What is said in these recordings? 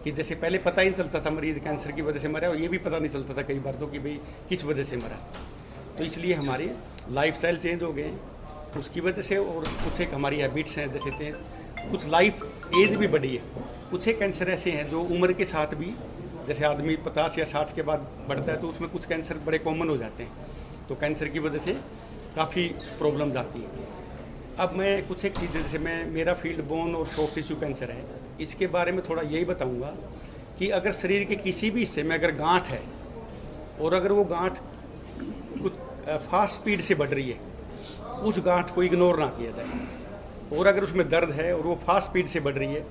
कि जैसे पहले पता ही नहीं चलता था मरीज़ कैंसर की वजह से मरा, और ये भी पता नहीं चलता था कई बार तो कि भाई किस वजह से मरा। तो इसलिए हमारे लाइफस्टाइल चेंज हो गए हैं उसकी वजह से, और कुछ एक हमारी हैबिट्स हैं जैसे चेंज, कुछ लाइफ एज भी बढ़ी है। कुछ एक कैंसर ऐसे हैं जो उम्र के साथ भी, जैसे आदमी 50 या 60 के बाद बढ़ता है तो उसमें कुछ कैंसर बड़े कॉमन हो जाते हैं, तो कैंसर की वजह से काफ़ी प्रॉब्लम्स आती हैं। अब मैं कुछ एक चीज़ें, जैसे मेरा फील्ड बोन और सॉफ्ट टिश्यू कैंसर है, इसके बारे में थोड़ा यही बताऊंगा कि अगर शरीर के किसी भी हिस्से में अगर गांठ है और अगर वो गांठ कुछ फास्ट स्पीड से बढ़ रही है, उस गांठ को इग्नोर ना किया जाए। और अगर उसमें दर्द है और वो फास्ट स्पीड से बढ़ रही है,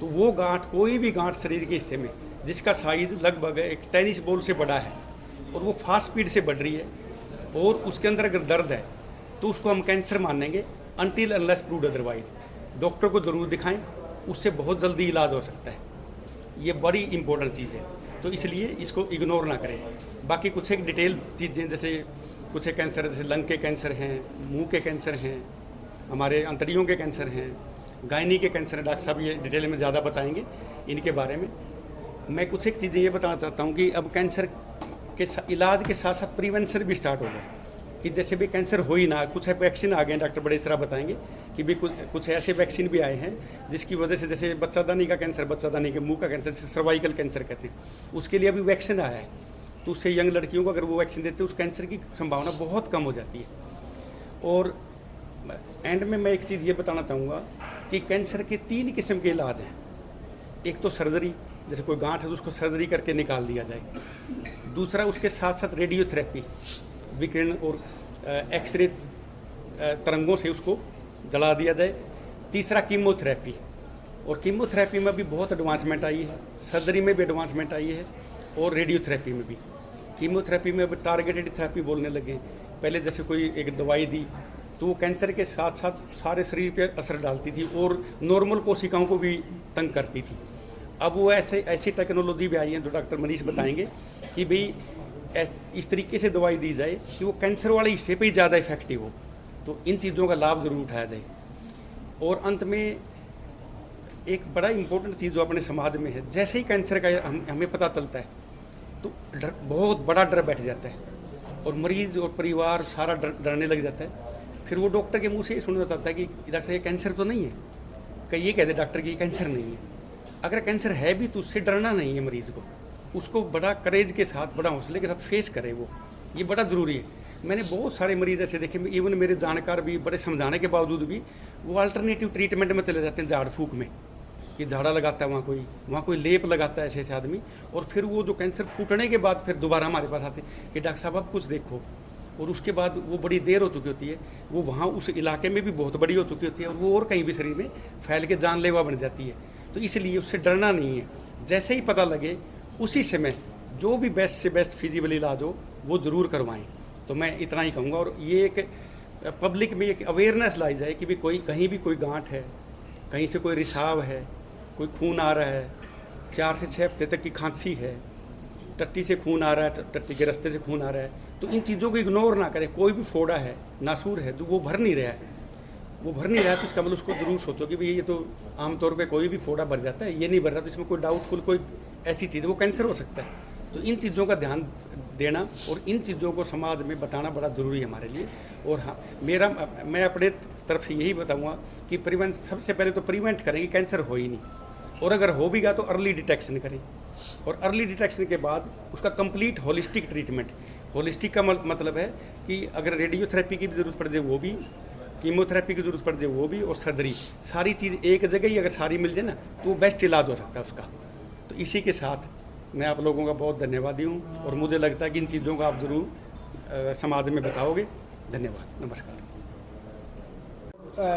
तो वो गांठ, कोई भी गांठ शरीर के हिस्से में जिसका साइज़ लगभग एक टेनिस बॉल से बड़ा है और वो फास्ट स्पीड से बढ़ रही है और उसके अंदर अगर दर्द है, तो उसको हम कैंसर मानेंगे until unless proved otherwise. Doctor को ज़रूर दिखाएं, उससे बहुत जल्दी इलाज हो सकता है। ये बड़ी इंपॉर्टेंट चीज़ है, तो इसलिए इसको इग्नोर ना करें। बाकी कुछ एक डिटेल चीज़ें, जैसे कुछ एक कैंसर, जैसे लंग के कैंसर हैं, मुंह के कैंसर हैं, हमारे अंतड़ियों के कैंसर हैं, गायनी के कैंसर हैं। डॉक्टर साहब ये डिटेल में ज़्यादा बताएंगे इनके बारे में। मैं कुछ एक चीज़ें ये बताना चाहता हूँ कि अब कैंसर के इलाज के साथ साथ प्रिवेंशन भी स्टार्ट हो गया, कि जैसे भी कैंसर हो ही ना, कुछ वैक्सीन आ गए हैं, डॉक्टर बड़े सरा बताएंगे कि भी कुछ ऐसे वैक्सीन भी आए हैं जिसकी वजह से, जैसे बच्चादानी का कैंसर, बच्चादानी के मुंह का कैंसर, जैसे सर्वाइकल कैंसर कहते हैं, उसके लिए अभी वैक्सीन आया है। तो उससे यंग लड़कियों को अगर वो वैक्सीन देते हैं, उस कैंसर की संभावना बहुत कम हो जाती है। और एंड में मैं एक चीज़ ये बताना चाहूँगा कि कैंसर के 3 किस्म के इलाज हैं। एक तो सर्जरी, जैसे कोई गांठ है तो उसको सर्जरी करके निकाल दिया जाए। दूसरा, उसके साथ साथ रेडियोथेरेपी, विकिरण और एक्सरे तरंगों से उसको जला दिया जाए। तीसरा, कीमोथेरेपी, और कीमोथेरेपी में भी बहुत एडवांसमेंट आई है, सर्जरी में भी एडवांसमेंट आई है, और रेडियोथेरेपी में भी। कीमोथेरेपी में अब टारगेटेड थेरेपी बोलने लगे। पहले जैसे कोई एक दवाई दी तो वो कैंसर के साथ साथ सारे शरीर पर असर डालती थी और नॉर्मल कोशिकाओं को भी तंग करती थी। अब वो ऐसी टेक्नोलॉजी भी आई है, जो डॉक्टर मनीष बताएंगे, कि भाई इस तरीके से दवाई दी जाए कि वो कैंसर वाले हिस्से पे ही ज़्यादा इफेक्टिव हो। तो इन चीज़ों का लाभ ज़रूर उठाया जाए। और अंत में एक बड़ा इम्पोर्टेंट चीज़ जो अपने समाज में है, जैसे ही कैंसर का हमें पता चलता है तो बहुत बड़ा डर बैठ जाता है और मरीज़ और परिवार सारा डरने लग जाता है। फिर वो डॉक्टर के मुँह से ही सुनना चाहता है कि डॉक्टर ये कैंसर तो नहीं है, कहीं ये कहते डॉक्टर कि कैंसर नहीं है। अगर कैंसर है भी तो उससे डरना नहीं है मरीज़ को, उसको बड़ा करेज के साथ, बड़ा हौसले के साथ फेस करे वो, ये बड़ा ज़रूरी है। मैंने बहुत सारे मरीज़ ऐसे देखे, इवन मेरे जानकार भी बड़े समझाने के बावजूद भी वो अल्टरनेटिव ट्रीटमेंट में चले जाते हैं, झाड़ फूक में, कि झाड़ा लगाता है वहाँ कोई लेप लगाता है ऐसे आदमी, और फिर वो जो कैंसर फूटने के बाद फिर दोबारा हमारे पास आते हैं कि डॉक्टर साहब आप कुछ देखो। और उसके बाद वो बड़ी देर हो चुकी होती है, वो वहाँ उस इलाके में भी बहुत बड़ी हो चुकी होती है और वो और कहीं भी शरीर में फैल के जानलेवा बन जाती है। तो इसलिए उससे डरना नहीं है। जैसे ही पता लगे उसी समय जो भी बेस्ट से बेस्ट फिजिबल इलाज हो वो ज़रूर करवाएं। तो मैं इतना ही कहूँगा। और ये एक पब्लिक में एक अवेयरनेस लाई जाए कि भी कोई कहीं भी कोई गांठ है, कहीं से कोई रिसाव है, कोई खून आ रहा है, 4 से 6 हफ्ते तक की खांसी है, टट्टी से खून आ रहा है, टट्टी के रास्ते से खून आ रहा है, तो इन चीज़ों को इग्नोर ना करें। कोई भी फोड़ा है, नासूर है, तो वो भर नहीं रहा है, तो इसका मतलब उसको ज़रूर सोचो कि भाई ये तो आमतौर पे कोई भी फोड़ा भर जाता है, ये नहीं भर रहा, तो इसमें कोई डाउटफुल कोई ऐसी चीज़ है, वो कैंसर हो सकता है। तो इन चीज़ों का ध्यान देना और इन चीज़ों को समाज में बताना बड़ा ज़रूरी है हमारे लिए। और हाँ, मैं अपने तरफ से यही बताऊँगा कि सबसे पहले तो प्रिवेंट करें कि कैंसर हो ही नहीं, और अगर हो भी गया तो अर्ली डिटेक्शन करें, और अर्ली डिटेक्शन के बाद उसका कंप्लीट होलिस्टिक ट्रीटमेंट। होलिस्टिक का मतलब है कि अगर रेडियोथेरेपी की भी ज़रूरत पड़ जाए वो भी, कीमोथेरेपी की ज़रूरत पड़ जाए वो भी, और सर्जरी, सारी चीज़ एक जगह ही अगर सारी मिल जाए ना तो वो बेस्ट इलाज हो सकता है उसका। तो इसी के साथ मैं आप लोगों का बहुत धन्यवादी हूँ, और मुझे लगता है कि इन चीज़ों का आप ज़रूर समाज में बताओगे। धन्यवाद, नमस्कार।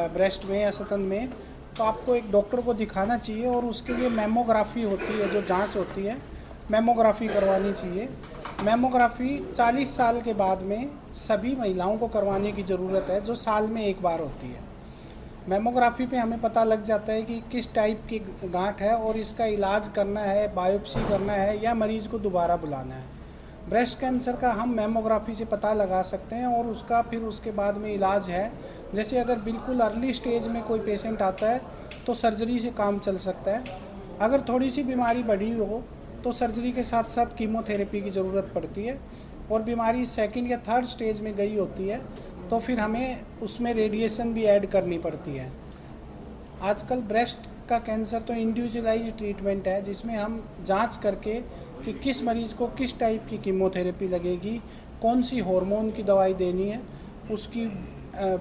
ब्रेस्ट में या सतन में, तो आपको एक डॉक्टर को दिखाना चाहिए, और उसके लिए मेमोग्राफी होती है, जो जांच होती है, मेमोग्राफी करवानी चाहिए। मेमोग्राफी 40 साल के बाद में सभी महिलाओं को करवाने की ज़रूरत है, जो साल में एक बार होती है। मेमोग्राफी पे हमें पता लग जाता है कि किस टाइप की गांठ है और इसका इलाज करना है, बायोप्सी करना है या मरीज़ को दोबारा बुलाना है। ब्रेस्ट कैंसर का हम मेमोग्राफी से पता लगा सकते हैं, और उसका फिर उसके बाद में इलाज है। जैसे अगर बिल्कुल अर्ली स्टेज में कोई पेशेंट आता है तो सर्जरी से काम चल सकता है। अगर थोड़ी सी बीमारी बढ़ी हो तो सर्जरी के साथ साथ कीमोथेरेपी की ज़रूरत पड़ती है, और बीमारी सेकंड या थर्ड स्टेज में गई होती है तो फिर हमें उसमें रेडिएशन भी ऐड करनी पड़ती है। आजकल ब्रेस्ट का कैंसर तो इंडिविजुअलाइज ट्रीटमेंट है, जिसमें हम जांच करके कि किस मरीज़ को किस टाइप की कीमोथेरेपी लगेगी, कौन सी हार्मोन की दवाई देनी है, उसकी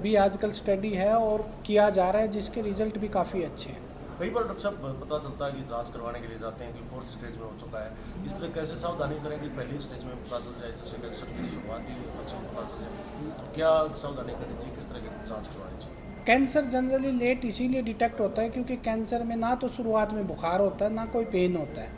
भी आजकल स्टडी है और किया जा रहा है, जिसके रिजल्ट भी काफ़ी अच्छे हैं। कई बार डॉक्टर साहब पता चलता है कि जांच करवाने के लिए जाते हैं कि 4th स्टेज में हो चुका है, इस तरह कैसे सावधानी करें कि पहली स्टेज में पता चल जाए, जैसे कैंसर की शुरुआती लक्षण पता चल जाए, तो क्या सावधानी करनी चाहिए, किस तरह की जांच करवानी चाहिए? कैंसर जनरली लेट इसीलिए डिटेक्ट होता है क्योंकि कैंसर में ना तो शुरुआत में बुखार होता है, ना कोई पेन होता है।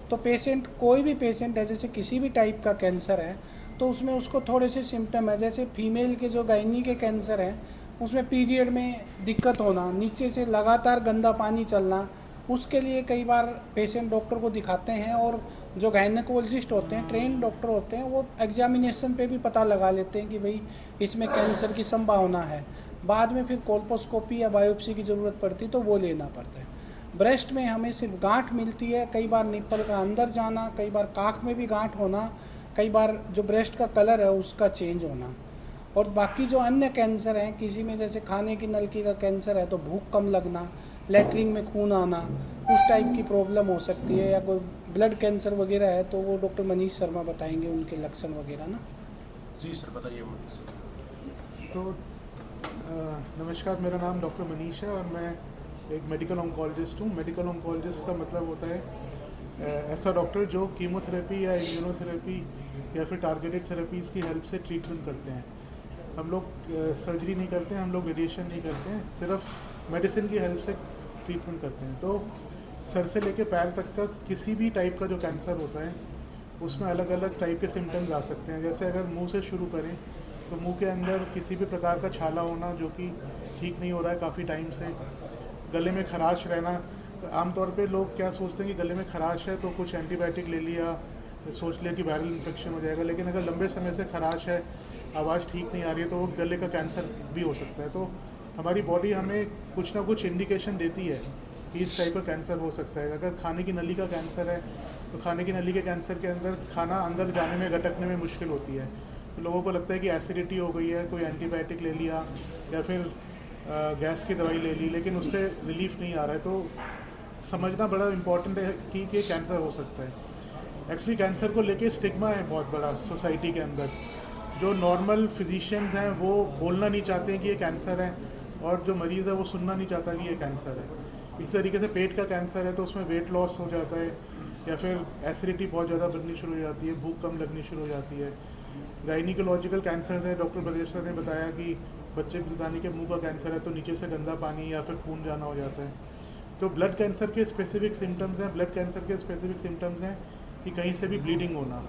तो पेशेंट, कोई भी पेशेंट है, जैसे किसी भी टाइप का कैंसर है तो उसमें उसको थोड़े से सिम्टम है, जैसे फीमेल के जो गायनी के कैंसर हैं उसमें पीरियड में दिक्कत होना, नीचे से लगातार गंदा पानी चलना, उसके लिए कई बार पेशेंट डॉक्टर को दिखाते हैं, और जो गायनेकोलॉजिस्ट होते हैं, ट्रेन डॉक्टर होते हैं, वो एग्जामिनेशन पे भी पता लगा लेते हैं कि भाई इसमें कैंसर की संभावना है। बाद में फिर कोल्पोस्कोपी या बायोप्सी की ज़रूरत पड़ती तो वो लेना पड़ता है। ब्रेस्ट में हमें सिर्फ गांठ मिलती है, कई बार निप्पल का अंदर जाना, कई बार काख में भी गांठ होना, कई बार जो ब्रेस्ट का कलर है उसका चेंज होना। और बाकी जो अन्य कैंसर हैं, किसी में जैसे खाने की नलकी का कैंसर है तो भूख कम लगना, लैट्रिन में खून आना, उस टाइप की प्रॉब्लम हो सकती है, या कोई ब्लड कैंसर वगैरह है तो वो डॉक्टर मनीष शर्मा बताएंगे उनके लक्षण वगैरह ना। जी सर, बताइए। तो नमस्कार, मेरा नाम डॉक्टर मनीष है और मैं एक मेडिकल ऑन्कोलॉजिस्ट हूँ। मेडिकल ऑन्कोलॉजिस्ट का मतलब होता है ऐसा डॉक्टर जो कीमोथेरेपी या इम्यूनोथेरेपी या फिर टारगेटेड थेरेपीज़ की हेल्प से ट्रीटमेंट करते हैं। हम लोग सर्जरी नहीं करते हैं, हम लोग रेडिएशन नहीं करते हैं, सिर्फ मेडिसिन की हेल्प से ट्रीटमेंट करते हैं। तो सर से लेके पैर तक का किसी भी टाइप का जो कैंसर होता है उसमें अलग अलग टाइप के सिम्टम्स आ सकते हैं। जैसे अगर मुंह से शुरू करें तो मुंह के अंदर किसी भी प्रकार का छाला होना जो कि ठीक नहीं हो रहा है काफ़ी टाइम से, गले में खराश रहना। तो आमतौर पे लोग क्या सोचते हैं कि गले में खराश है तो कुछ एंटीबायोटिक ले लिया, सोच लिया कि वायरल इन्फेक्शन हो जाएगा, लेकिन अगर लंबे समय से खराश है, आवाज़ ठीक नहीं आ रही है तो वो गले का कैंसर भी हो सकता है। तो हमारी बॉडी हमें कुछ ना कुछ इंडिकेशन देती है कि इस टाइप का कैंसर हो सकता है। अगर खाने की नली का कैंसर है तो खाने की नली के कैंसर के अंदर खाना अंदर जाने में, गटकने में मुश्किल होती है, तो लोगों को लगता है कि एसिडिटी हो गई है, कोई एंटीबायोटिक ले लिया या फिर गैस की दवाई ले ली, लेकिन उससे रिलीफ नहीं आ रहा है। तो समझना बड़ा इम्पॉर्टेंट है कि ये कैंसर हो सकता है। एक्चुअली कैंसर को लेके स्टिग्मा है बहुत बड़ा सोसाइटी के अंदर। जो नॉर्मल फिजिशियंस हैं वो बोलना नहीं चाहते हैं कि ये कैंसर है, और जो मरीज़ है वो सुनना नहीं चाहता कि ये कैंसर है। इस तरीके से पेट का कैंसर है तो उसमें वेट लॉस हो जाता है, या फिर एसिडिटी बहुत ज़्यादा बननी शुरू हो जाती है, भूख कम लगनी शुरू हो जाती है। गायनिकोलॉजिकल कैंसर है, डॉक्टर ब्रजेश ने बताया कि बच्चे गुदानी के मुंह का कैंसर है तो नीचे से गंदा पानी या फिर खून जाना हो जाता है। तो ब्लड कैंसर के स्पेसिफिक सिम्टम्स हैं, ब्लड कैंसर के स्पेसिफिक सिम्टम्स हैं कि कहीं से भी ब्लीडिंग होना,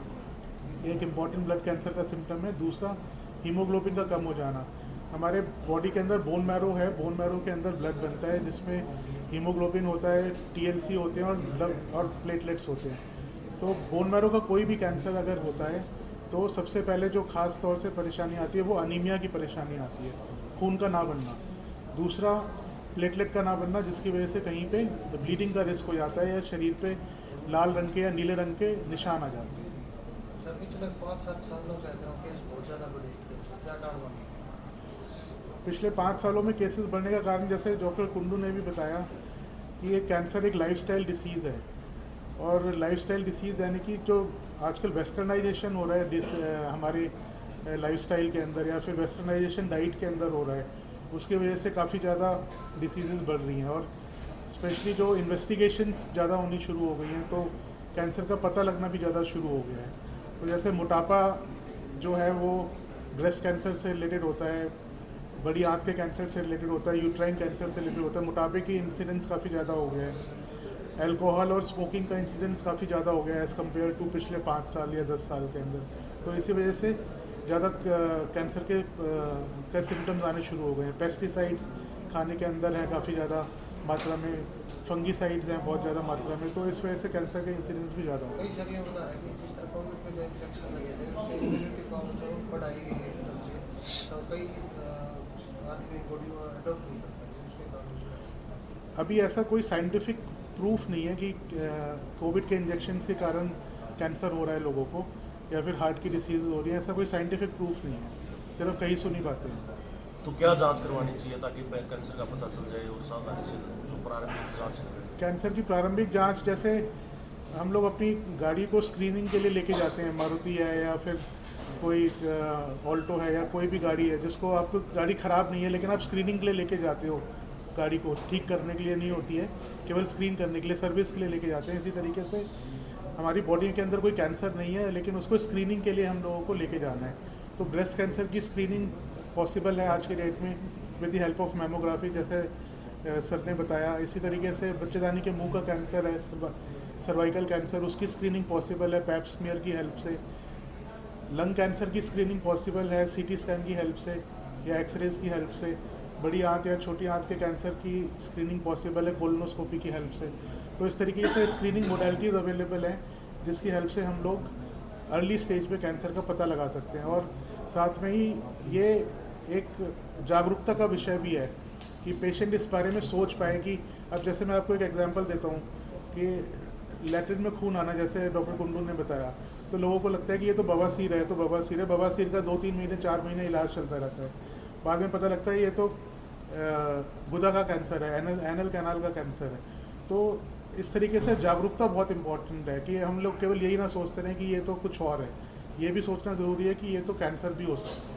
एक इम्पॉर्टेंट ब्लड कैंसर का सिम्टम है। दूसरा, हीमोग्लोबिन का कम हो जाना। हमारे बॉडी के अंदर बोन मैरो है, बोन मैरो के अंदर ब्लड बनता है जिसमें हीमोग्लोबिन होता है, टीएलसी होते हैं और प्लेटलेट्स होते हैं। तो बोन मैरो का कोई भी कैंसर अगर होता है तो सबसे पहले जो खास तौर से परेशानी आती है वो अनीमिया की परेशानी आती है, खून का ना बनना। दूसरा, प्लेटलेट का ना बनना, जिसकी वजह से कहीं पे ब्लीडिंग का रिस्क हो जाता है या शरीर पे लाल रंग के या नीले रंग के निशान आ जाते हैं। सर, पिछले 5-7 सालों से केस बहुत ज़्यादा बढ़े, क्या कारण बना? पिछले 5 सालों में केसेस बढ़ने का कारण, जैसे डॉक्टर कुंडू ने भी बताया, कि ये कैंसर एक लाइफस्टाइल डिसीज़ है। और लाइफस्टाइल डिसीज़ यानी कि जो आजकल वेस्टर्नाइजेशन हो रहा है हमारे लाइफस्टाइल के अंदर, या फिर वेस्टर्नाइजेशन डाइट के अंदर हो रहा है, उसकी वजह से काफ़ी ज़्यादा डिसीज़ेस बढ़ रही हैं। और स्पेशली जो इन्वेस्टिगेशंस ज़्यादा होनी शुरू हो गई हैं तो कैंसर का पता लगना भी ज़्यादा शुरू हो गया है। तो जैसे मोटापा जो है वो ब्रेस्ट कैंसर से रिलेटेड होता है, बड़ी आंत के कैंसर से रिलेटेड होता है, यूट्राइन कैंसर से रिलेटेड होता है। मोटापे की इंसिडेंस काफ़ी ज़्यादा हो गया है। अल्कोहल और स्मोकिंग का इंसिडेंस काफ़ी ज़्यादा हो गया है एज़ कम्पेयर टू पिछले 5 साल या 10 साल के अंदर। तो इसी वजह से ज़्यादा कैंसर के सिम्टम्स आने शुरू हो गए हैं। पेस्टिसाइड्स खाने के अंदर हैं काफ़ी ज़्यादा मात्रा में, फंगीसाइड्स हैं बहुत ज़्यादा मात्रा में, तो इस वजह से कैंसर के इंसिडेंस भी ज़्यादा हो गए। कई जगह बता रहे कि जिस तरह कोविड के जो इंजेक्शन लगे थे उससे इम्यूनिटी पावर जो बढ़ाई गई है एकदम से, तो कई आदमी बॉडी में अडॉप्ट नहीं कर पाए उसके कारण। अभी ऐसा कोई साइंटिफिक प्रूफ नहीं है कि कोविड के इंजेक्शन के कारण कैंसर हो रहा है लोगों को या फिर हार्ट की डिसीज हो रही है, ऐसा कोई साइंटिफिक प्रूफ नहीं है, सिर्फ कहीं सुनी बातें हैं। तो क्या जांच करवानी चाहिए ताकि कैंसर का पता चल जाए और सावधानी से जो प्रारंभिक जांच है? कैंसर की प्रारंभिक जांच, जैसे हम लोग अपनी गाड़ी को स्क्रीनिंग के लिए लेके जाते हैं, मारुति है या फिर कोई ऑल्टो है या कोई भी गाड़ी है जिसको आपको गाड़ी ख़राब नहीं है लेकिन आप स्क्रीनिंग के लिए लेके जाते हो, गाड़ी को ठीक करने के लिए नहीं होती है, केवल स्क्रीन करने के लिए, सर्विस के लिए लेके जाते हैं। इसी तरीके से हमारी बॉडी के अंदर कोई कैंसर नहीं है लेकिन उसको स्क्रीनिंग के लिए हम लोगों को लेके जाना है। तो ब्रेस्ट कैंसर की स्क्रीनिंग पॉसिबल है आज के डेट में with the help of mammography, जैसे सर ने बताया। इसी तरीके से बच्चेदानी के मुंह का कैंसर है, सर्वाइकल कैंसर, उसकी स्क्रीनिंग पॉसिबल है पैप स्मीयर की हेल्प से। लंग कैंसर की स्क्रीनिंग पॉसिबल है सीटी स्कैन की हेल्प से या एक्सरेज की हेल्प से। बड़ी आंत या छोटी आंत के कैंसर की स्क्रीनिंग पॉसिबल है कोलोनोस्कोपी की हेल्प से। तो इस तरीके से स्क्रीनिंग मोडेलिटीज़ अवेलेबल है जिसकी हेल्प से हम लोग अर्ली स्टेज पे कैंसर का पता लगा सकते हैं। और साथ में ही ये एक जागरूकता का विषय भी है कि पेशेंट इस बारे में सोच पाए कि अब जैसे मैं आपको एक एग्जांपल देता हूँ कि लैट्रिन में खून आना, जैसे डॉक्टर कुंडू ने बताया, तो लोगों को लगता है कि ये तो बवासीर है, तो बवासीर है। बवासीर का 2-3 महीने 4 महीने इलाज चलता रहता है, बाद में पता लगता है ये तो गुदा का कैंसर है, एनल कैनाल का कैंसर है। तो इस तरीके से जागरूकता बहुत इंपॉर्टेंट है कि हम लोग केवल यही ना सोचते रहें कि ये तो कुछ और है, ये भी सोचना ज़रूरी है कि ये तो कैंसर भी हो सकता है।